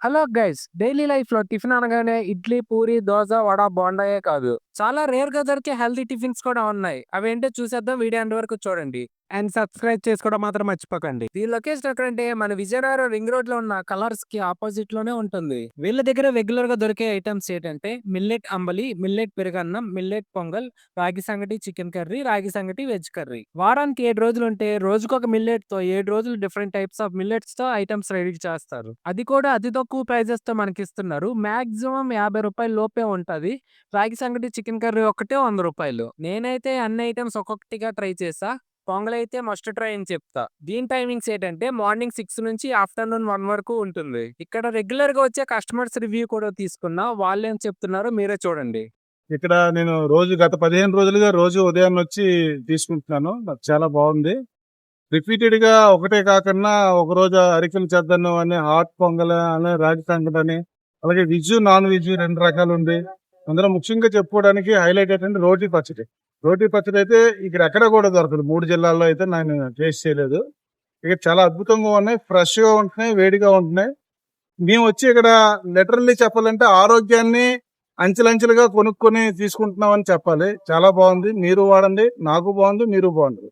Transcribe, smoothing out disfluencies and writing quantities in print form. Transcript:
Hello guys, daily life లో tiffin అనగానే ఇడ్లీ, పూరి, దోశ, వడ, బోండాయే కాదు, చాలా రేర్ గా దొరికే హెల్తీ టిఫిన్స్ కూడా ఉన్నాయి. అవేంటో చూసేద్దాం. వీడియో ఎండ్ వరకు చూడండి అండ్ సబ్స్క్రైబ్ చేసుకోవడం మాత్రం మర్చిపోకండి. ఈ లొకేషన్ ఎక్కడంటే మన విజయనగరం రింగ్ రోడ్ లో ఉన్న కలర్స్ కి ఆపోజిట్ లోనే ఉంటుంది. వీళ్ళ దగ్గర రెగ్యులర్ గా దొరికే ఐటమ్స్ ఏంటంటే మిల్లెట్ అంబలి, మిల్లెట్ పెరుగన్నం, మిల్లెట్ పొంగల్, రాగి సంగటి చికెన్ కర్రీ, రాగి సంగటి వెజ్ కర్రీ. వారానికి 7 రోజులు ఉంటే రోజుకొక మిల్లెట్ తో 7 రోజులు డిఫరెంట్ టైప్స్ ఆఫ్ మిల్లెట్స్ తో ఐటమ్స్ రెడీ చేస్తారు. అది కూడా అతి తక్కువ ప్రైజెస్ తో మనకి ఇస్తున్నారు. మాక్సిమం ₹50 లోపే ఉంటది. రాగి సంగటి చికెన్ కర్రీ ఒక్కటే ₹100. నేనైతే అన్ని ఐటమ్స్ ఒక్కొక్కటిగా ట్రై చేసా. పొంగల్ అయితే మస్ట్ ట్రై అని చెప్తా. దీని టైమింగ్స్ ఏంటంటే మార్నింగ్ 6 నుంచి ఆఫ్టర్నూన్ 1 వరకు ఉంటుంది. ఇక్కడ రెగ్యులర్ గా వచ్చే కస్టమర్స్ రివ్యూ కూడా తీసుకున్నా. వాళ్ళేం చెప్తున్నారో మీరే చూడండి. ఇక్కడ నేను గత 15 రోజులుగా రోజు ఉదయాన్నే వచ్చి తీసుకుంటున్నాను. నాకు చాలా బాగుంది. రిపీటెడ్ గా ఒకటే కాకుండా ఒక రోజు అరికెల చద్దన్నం అని, హాట్ పొంగల్ అని, రాగి సంగటి అని, అలాగే వెజ్ నాన్ వెజ్ 2 రకాలు ఉంది. అందులో ముఖ్యంగా చెప్పుకోవడానికి హైలైట్ ఏంటంటే రోటీ పచ్చడి. రోటీ పచ్చడి అయితే ఇక్కడ ఎక్కడ కూడా దొరకదు. 3 జిల్లాల్లో అయితే నేను టేస్ట్ చేయలేదు. ఇక్కడ చాలా అద్భుతంగా ఉన్నాయి, ఫ్రెష్ గా ఉంటున్నాయి, వేడిగా ఉంటున్నాయి. మేము వచ్చి ఇక్కడ లిటరల్లీ చెప్పాలంటే ఆరోగ్యాన్ని అంచెలంచెలుగా కొనుక్కొని తీసుకుంటున్నామని చెప్పాలి. చాలా బాగుంది. మీరు వాడండి, నాకు బాగుంది, మీరు బాగుంది.